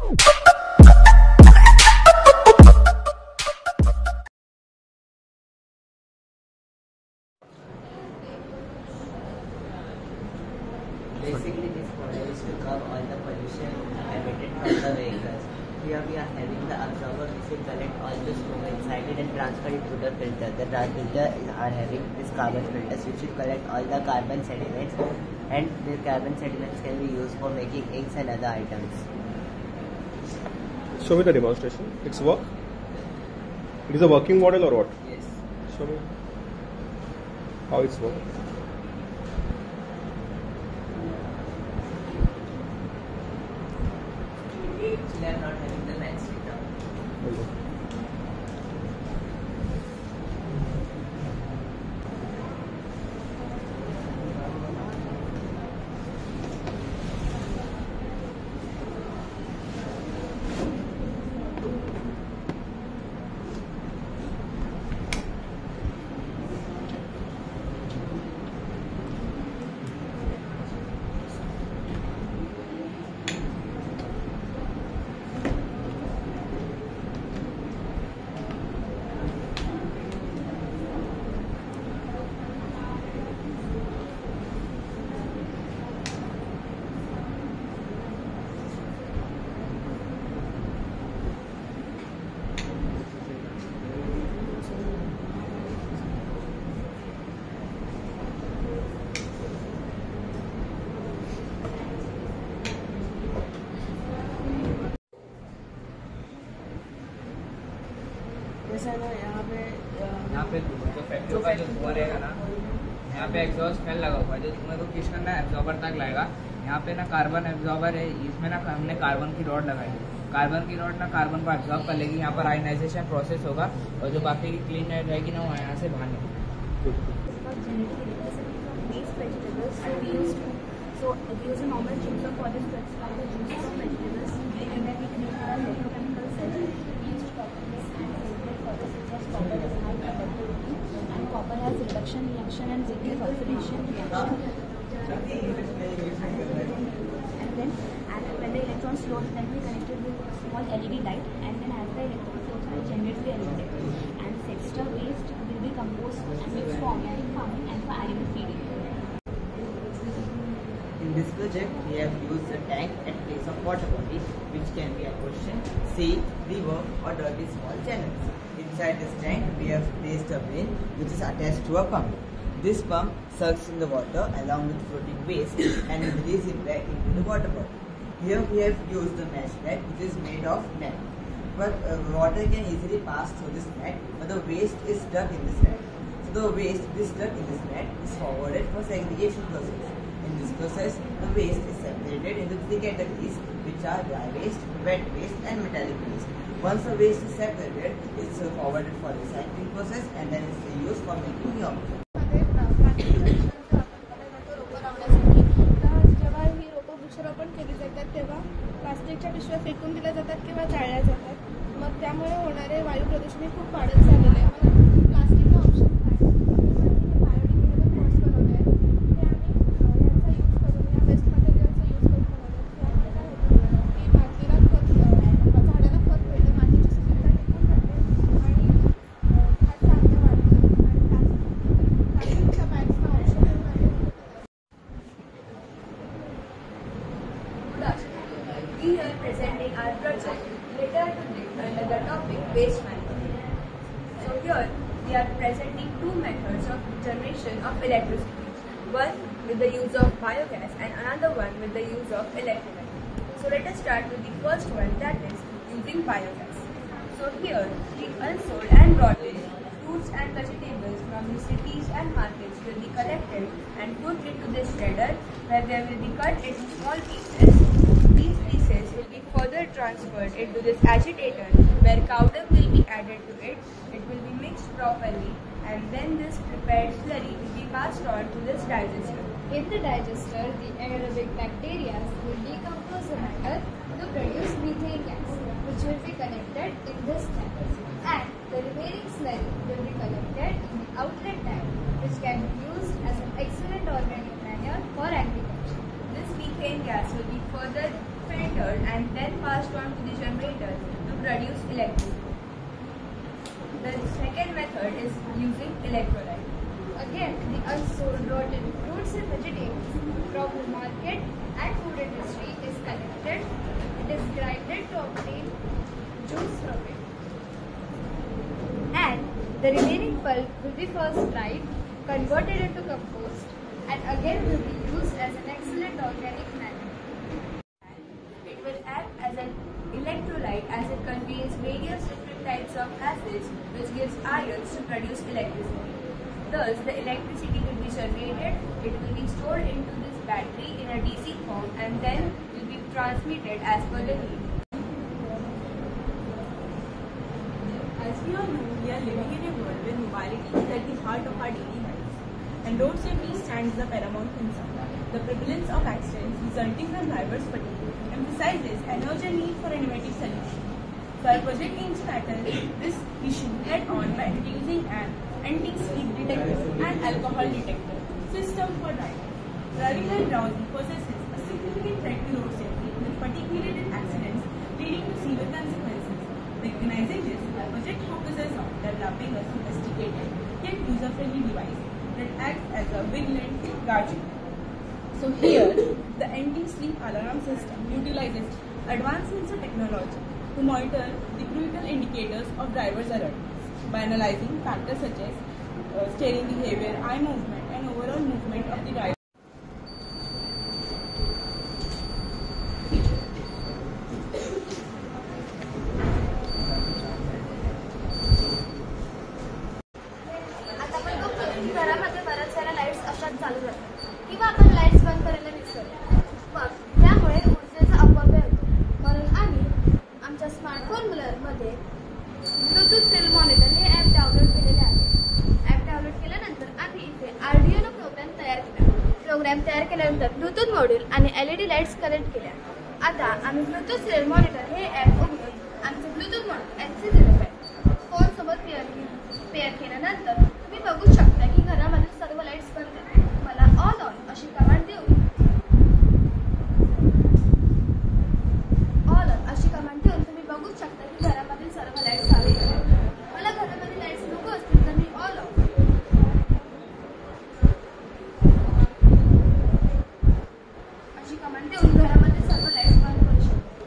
Basically, this model is to curb all the pollution emitted from the vehicles. Here we are having the absorber which will collect all the smoke inside it and transfer it to the filter. The filter are having this carbon filters which will collect all the carbon sediments, and the carbon sediments can be used for making inks and other items. Show me the demonstration. It's work? It is a working model or what? Yes. Show me how it's work. Actually, I am not having the max data. Okay. जैसा ना यहाँ पे जो factory का जो धुआं रहेगा ना, यहाँ पे एग्जॉस्ट फैन लगा हुआ है जो धुएं को किस करना है एब्जॉर्बर तक लाएगा। यहाँ पे ना कार्बन एब्जॉर्बर है, इसमें ना हमने कार्बन की रॉड लगाई है। कार्बन की रॉड ना कार्बन को एब्जॉर्ब कर लेगी, यहाँ पर आयनाइजेशन प्रोसेस होगा और जो बाकी की क्लीन एयर रहेगी ना वो यहाँ से बाहर निकलेगी। So we use a normal juicer for this to extract the juice from vegetables, and then we create our electrochemical cells. We use copper for this because copper is high conductivity and copper has reduction reaction and zinc has oxidation reaction. And then when the electrons flow, then we connect it with a small LED light, and then as the electron flows, it generates the LED. And this extra waste will be composed and mixed for organic farming and for animal feeding. In this project, we have used a tank at place of water body, which can be a ocean, sea, river, or dirty small channels. Inside this tank, we have placed a bin which is attached to a pump. This pump sucks in the water along with floating waste and releases it back into the water body. Here we have used the mesh net which is made of net. But water can easily pass through this net, but the waste is stuck in this net. So the waste is stuck in this net is forwarded for segregation process. In this process, the waste is separated into three categories, which are dry waste, wet waste, and metallic waste. Once the waste is separated, it's forwarded for recycling process and then it's used for making new objects. जेव्हा ही रोपं वृक्षारोपण केली जातात तेव्हा प्लास्टिकच्या पिशव्या फेकून दिल्या जातात किंवा जाळल्या जातात. मग त्यामुळे होणारे वायू प्रदूषण खूप वाढत चाललेले आहे. प्लास्टिकचा option We are presenting our project Litter to Live under the topic waste management. So here we are presenting two methods of generation of electricity. One with the use of biogas and another one with the use of electricity. So let us start with the first one, that is using biogas. So here the unsold and brought in fruits and vegetables from the cities and markets will be collected and put into this shredder where they will be cut into small pieces. These pieces will be further transferred into this agitator where cow dung will be added to it. It will be mixed properly and then this prepared slurry will be passed on to this digester. In the digester, the aerobic bacteria will decompose the matter to produce methane gas, which will be collected in this tank. And the remaining slurry will be collected in the outlet tank, which can be used as an excellent organic manure for agriculture. This methane gas will be further filtered and then passed on on to the generator to produce electricity. The second method is using electrolyte. Again, the unsold rotten fruits and vegetables from the market and food industry is collected. It is grinded to obtain juice from it. And the remaining pulp will be first dried, converted into compost, and again will be used as an excellent organic manure. It will act as an electrolyte as it contains various different types of acids which gives ions to produce electricity. Thus, the electricity will be generated, it will be stored into this battery in a DC form and then will be transmitted as per the need. As we all know, we are living in a world where mobility is at the heart of our daily lives, and road safety stands the paramount concern. The prevalence of accidents resulting from drivers' fatigue emphasizes an urgent need for innovative solutions. So our project aims to tackle this issue head-on by introducing an anti-sleep detector and alcohol detector system for drivers. Driving while drowsy possesses a significant threat to road safety, with fatigue-related accidents leading to severe consequences. Recognizing this, our project focuses on developing a sophisticated yet user-friendly device that acts as a vigilant guardian. So here, the anti-sleep alarm system utilizes advanced sensor technology to monitor the critical indicators of driver's alertness by analyzing factors such as steering behavior, eye movement, and overall movement of the driver. आता आपण बघतो की घरामध्ये बऱ्याच साऱ्या lights अशाच चालू राहतात किंवा आपण लाईट्स बंद करायला विसरतो. मग त्यामुळे ऊर्जेचा अपव्यय होतो. म्हणून आम्ही आमच्या स्मार्टफोन मध्ये ब्लूटूथ सेल मॉनिटर हे ॲप डाउनलोड केलेले आहे. ॲप डाउनलोड केल्यानंतर आम्ही इथे आर्डिनो प्रोग्राम तयार केला. प्रोग्राम तयार केल्यानंतर ब्लूटूथ मॉड्यूल आणि LED लाईट्स कनेक्ट केल्या. आता आम्ही ब्लूटूथ सेल मॉनिटर हे ॲप उघडून आमचे ब्लूटूथ मॉड्यूल HC05 फोन सोबत पेअर केल्यानंतर तुम्ही बघू शकता की घरामधील सर्व लाईट्स बंद आहेत. मला ऑल ऑन अशी कमांड देऊन तुम्ही बघू शकता की घरामधील सर्व लाईट्स चालू आहेत. मला घरामध्ये लाईट्स नको असतील तर मी ऑल ऑफ अशी कमांड देऊन घरामध्ये सर्व लाईट्स बंद करू शकतो.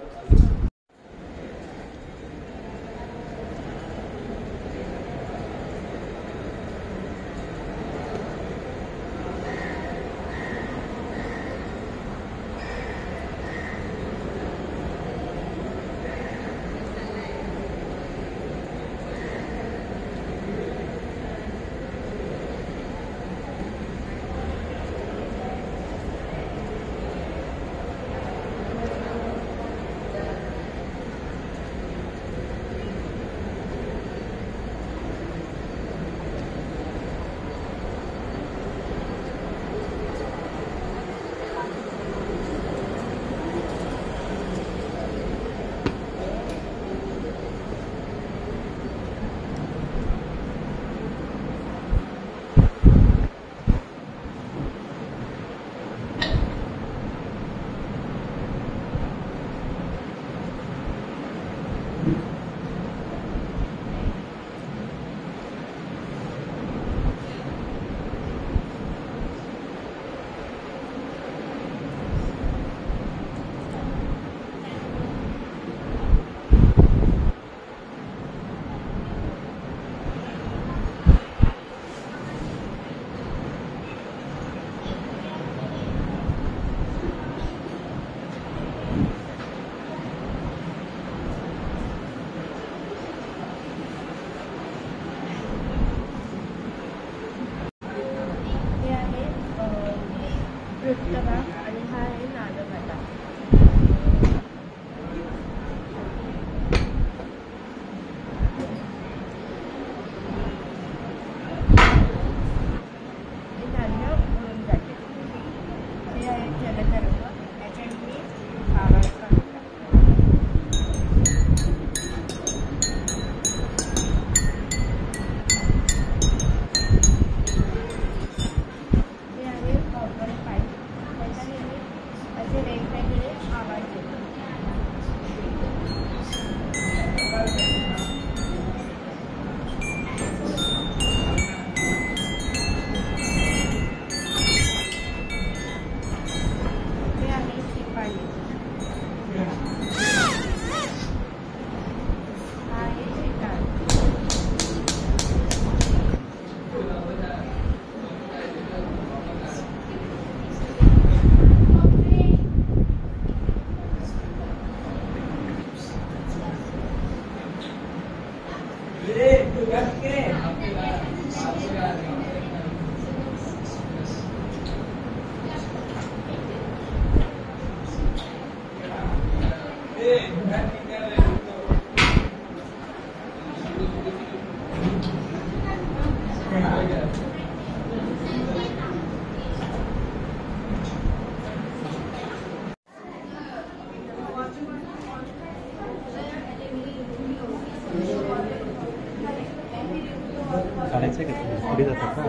काढायचं आहे का पुढे जातात का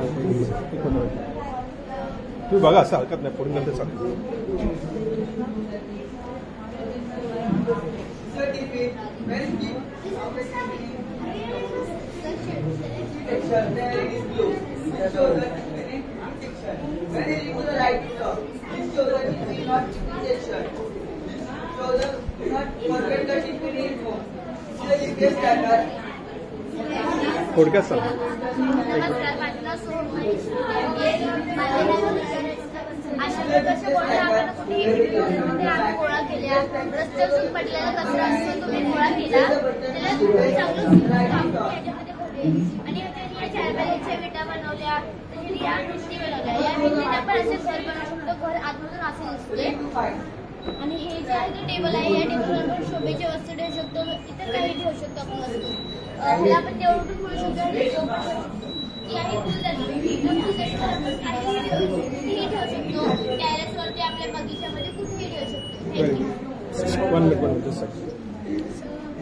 तुम्ही बघा असं हरकत नाही पुढे नंतर चालेल थोडक्यात सांग नमस्कार, माझं नाव सोहम. अशा प्रकारच्या बॉटल आम्हाला कुठेही भेटल्यामध्ये आम्ही गोळा केल्या. रस्त्यावरून पडलेला कचरा असतो तो मी गोळा केला, त्याला चांगलं कापून याच्यामध्ये भरले आणि या 4 बॅगेच्या विटा बनवल्या. तसेच या भिंती बनवल्या. या भिंतीने आपण असे घर बनवू शकतो. घर आतमधून असे दिसते. आणि हे जे आहे ते टेबल आहे. या टेबलवर आपण शोभेची वस्तू ठेवू शकतो. इतर काही ठेवू शकतो आपण वस्तू. ह्याला आपण तेवढं पण बोलू शकतो. ती आहे फुलदाणी. काहीही ठेवू शकतो. टॅरेसवरती आपल्या बगीच्यामध्ये कुठेही ठेवू शकतो. 1 मिनिट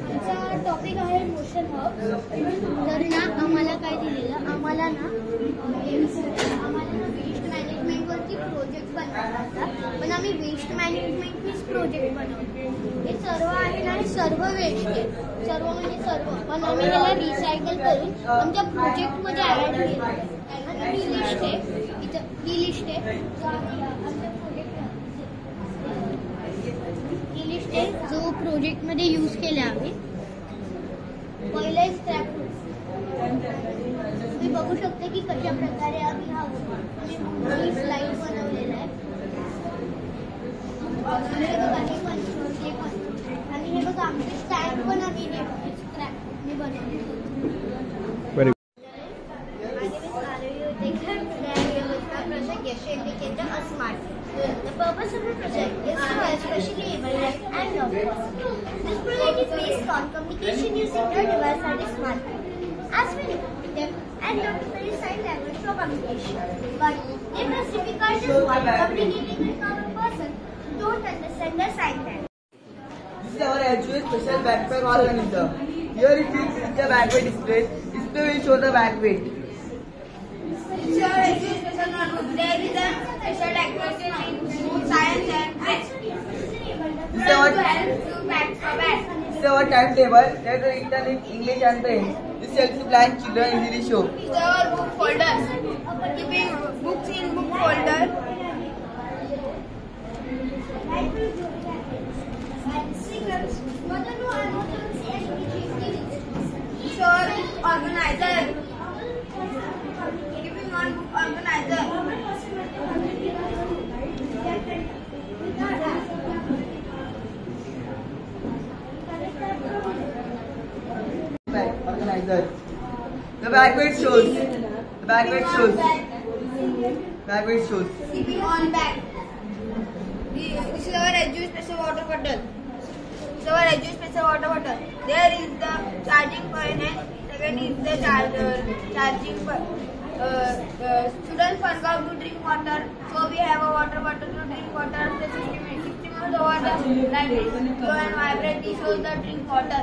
आमचा टॉपिक आहे मोशन हब. तर ना आम्हाला काय दिलेलं, आम्हाला ना वेस्ट मॅनेजमेंटवरती प्रोजेक्ट बनवायचा होता. पण आम्ही वेस्ट मॅनेजमेंटनीच प्रोजेक्ट बनवतो. हे सर्व आहे ना, हे सर्व वेस्ट आहे. सर्व म्हणजे सर्व. पण आम्ही त्याला रिसायकल करून आमच्या प्रोजेक्टमध्ये ॲड केलं. आणि ही लिस्ट आहे. ही लिस्ट आहे जो आम्ही आमच्या ही लिस्ट आहे जो प्रोजेक्टमध्ये यूज केला आम्ही. पहिला आहे स्क्रॅप रूट. तुम्ही बघू शकता की कशा प्रकारे आम्ही आम्ही स्लाईड बनवलेला आहे. आणि हे बघा आमचे स्टँड पण आम्ही स्क्रॅपने बनवले. The purpose of the project is to especially able and young persons. This project is based on communication using the device that is smartphone. As we know, deaf and non-verbal sign language for communication, but it is difficult to communicating with normal person who don't understand the sign language. This is our HUA special backpack organism. Here it is the backpack display. Display will show the backpack. This is our HUA special notebook. There is a special activity in science and maths. This is our timetable. There is written in English and French. This helps blind children easily show. This is our book folder. Keeping books in book folder. This is our organizer. Keeping on book organizer. Organizer. The backpack shows. The backpack shows. Backpack shows. Keeping on bag. This is our HUA special water bottle. This is our HUA special water bottle. There is the charging point and second is the charging point. Students forgot to drink water, so we have a water bottle to drink water after 60 minutes. 60 minutes over the light is slow and vibrate. This shows the drink water.